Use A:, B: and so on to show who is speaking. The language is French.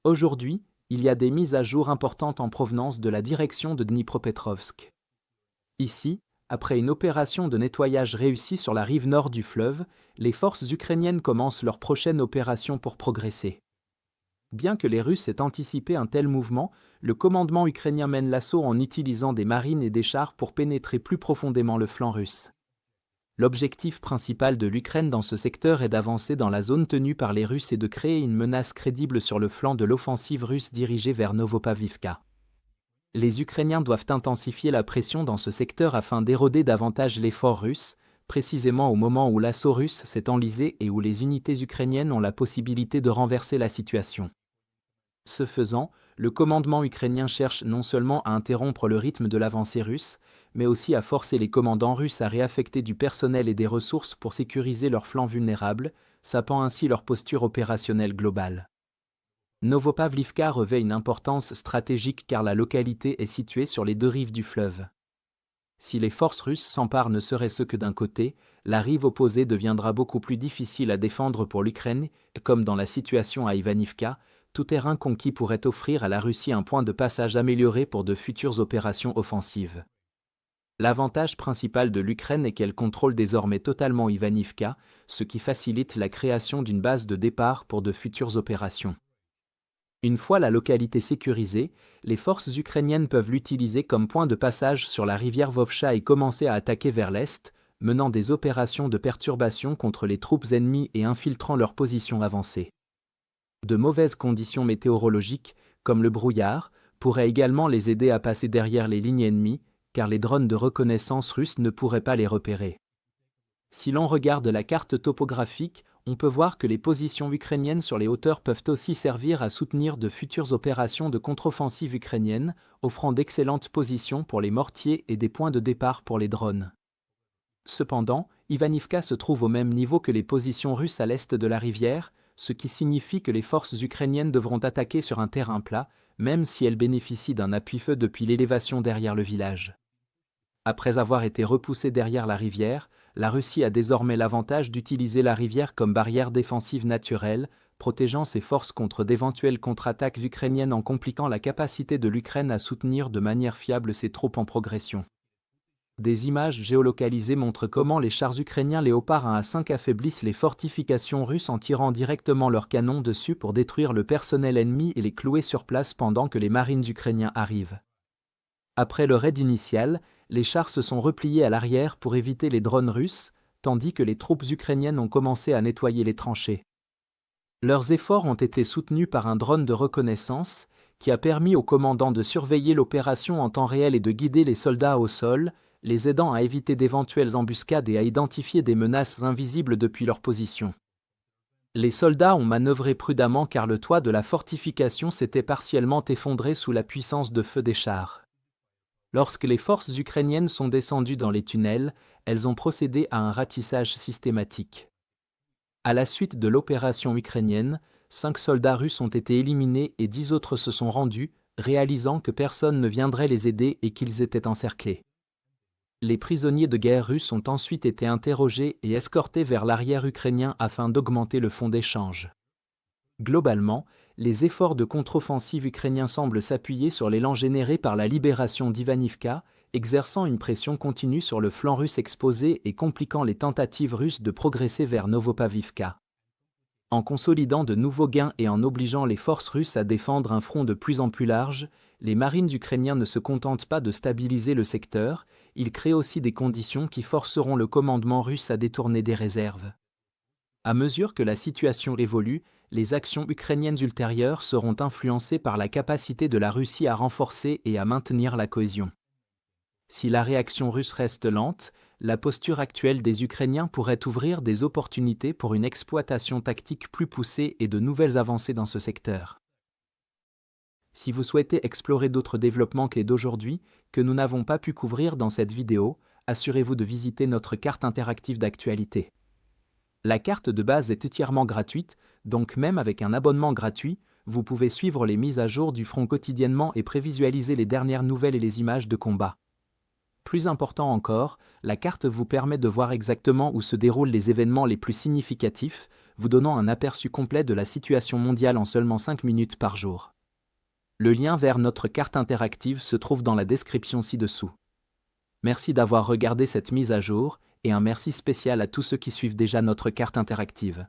A: Aujourd'hui, il y a des mises à jour importantes en provenance de la direction de Dnipropetrovsk. Ici, après une opération de nettoyage réussie sur la rive nord du fleuve, les forces ukrainiennes commencent leur prochaine opération pour progresser. Bien que les Russes aient anticipé un tel mouvement, le commandement ukrainien mène l'assaut en utilisant des marines et des chars pour pénétrer plus profondément le flanc russe. L'objectif principal de l'Ukraine dans ce secteur est d'avancer dans la zone tenue par les Russes et de créer une menace crédible sur le flanc de l'offensive russe dirigée vers Novopavivka. Les Ukrainiens doivent intensifier la pression dans ce secteur afin d'éroder davantage l'effort russe, précisément au moment où l'assaut russe s'est enlisé et où les unités ukrainiennes ont la possibilité de renverser la situation. Ce faisant, le commandement ukrainien cherche non seulement à interrompre le rythme de l'avancée russe, mais aussi à forcer les commandants russes à réaffecter du personnel et des ressources pour sécuriser leurs flancs vulnérables, sapant ainsi leur posture opérationnelle globale. Novopavlivka revêt une importance stratégique car la localité est située sur les deux rives du fleuve. Si les forces russes s'emparent ne serait-ce que d'un côté, la rive opposée deviendra beaucoup plus difficile à défendre pour l'Ukraine, comme dans la situation à Ivanivka, tout terrain conquis pourrait offrir à la Russie un point de passage amélioré pour de futures opérations offensives. L'avantage principal de l'Ukraine est qu'elle contrôle désormais totalement Ivanivka, ce qui facilite la création d'une base de départ pour de futures opérations. Une fois la localité sécurisée, les forces ukrainiennes peuvent l'utiliser comme point de passage sur la rivière Vovcha et commencer à attaquer vers l'est, menant des opérations de perturbation contre les troupes ennemies et infiltrant leurs positions avancées. De mauvaises conditions météorologiques, comme le brouillard, pourraient également les aider à passer derrière les lignes ennemies, car les drones de reconnaissance russes ne pourraient pas les repérer. Si l'on regarde la carte topographique, on peut voir que les positions ukrainiennes sur les hauteurs peuvent aussi servir à soutenir de futures opérations de contre-offensive ukrainiennes, offrant d'excellentes positions pour les mortiers et des points de départ pour les drones. Cependant, Ivanivka se trouve au même niveau que les positions russes à l'est de la rivière, ce qui signifie que les forces ukrainiennes devront attaquer sur un terrain plat, même si elles bénéficient d'un appui-feu depuis l'élévation derrière le village. Après avoir été repoussée derrière la rivière, la Russie a désormais l'avantage d'utiliser la rivière comme barrière défensive naturelle, protégeant ses forces contre d'éventuelles contre-attaques ukrainiennes en compliquant la capacité de l'Ukraine à soutenir de manière fiable ses troupes en progression. Des images géolocalisées montrent comment les chars ukrainiens Léopard 1 à 5 affaiblissent les fortifications russes en tirant directement leurs canons dessus pour détruire le personnel ennemi et les clouer sur place pendant que les marines ukrainiens arrivent. Après le raid initial, les chars se sont repliés à l'arrière pour éviter les drones russes, tandis que les troupes ukrainiennes ont commencé à nettoyer les tranchées. Leurs efforts ont été soutenus par un drone de reconnaissance, qui a permis aux commandants de surveiller l'opération en temps réel et de guider les soldats au sol, les aidant à éviter d'éventuelles embuscades et à identifier des menaces invisibles depuis leur position. Les soldats ont manœuvré prudemment car le toit de la fortification s'était partiellement effondré sous la puissance de feu des chars. Lorsque les forces ukrainiennes sont descendues dans les tunnels, elles ont procédé à un ratissage systématique. À la suite de l'opération ukrainienne, 5 soldats russes ont été éliminés et 10 autres se sont rendus, réalisant que personne ne viendrait les aider et qu'ils étaient encerclés. Les prisonniers de guerre russes ont ensuite été interrogés et escortés vers l'arrière ukrainien afin d'augmenter le fonds d'échange. Globalement, les efforts de contre-offensive ukrainiens semblent s'appuyer sur l'élan généré par la libération d'Ivanivka, exerçant une pression continue sur le flanc russe exposé et compliquant les tentatives russes de progresser vers Novopavivka. En consolidant de nouveaux gains et en obligeant les forces russes à défendre un front de plus en plus large, les marines ukrainiens ne se contentent pas de stabiliser le secteur, ils créent aussi des conditions qui forceront le commandement russe à détourner des réserves. À mesure que la situation évolue, les actions ukrainiennes ultérieures seront influencées par la capacité de la Russie à renforcer et à maintenir la cohésion. Si la réaction russe reste lente, la posture actuelle des Ukrainiens pourrait ouvrir des opportunités pour une exploitation tactique plus poussée et de nouvelles avancées dans ce secteur. Si vous souhaitez explorer d'autres développements clés d'aujourd'hui que nous n'avons pas pu couvrir dans cette vidéo, assurez-vous de visiter notre carte interactive d'actualité. La carte de base est entièrement gratuite, donc même avec un abonnement gratuit, vous pouvez suivre les mises à jour du front quotidiennement et prévisualiser les dernières nouvelles et les images de combat. Plus important encore, la carte vous permet de voir exactement où se déroulent les événements les plus significatifs, vous donnant un aperçu complet de la situation mondiale en seulement 5 minutes par jour. Le lien vers notre carte interactive se trouve dans la description ci-dessous. Merci d'avoir regardé cette mise à jour, et un merci spécial à tous ceux qui suivent déjà notre carte interactive.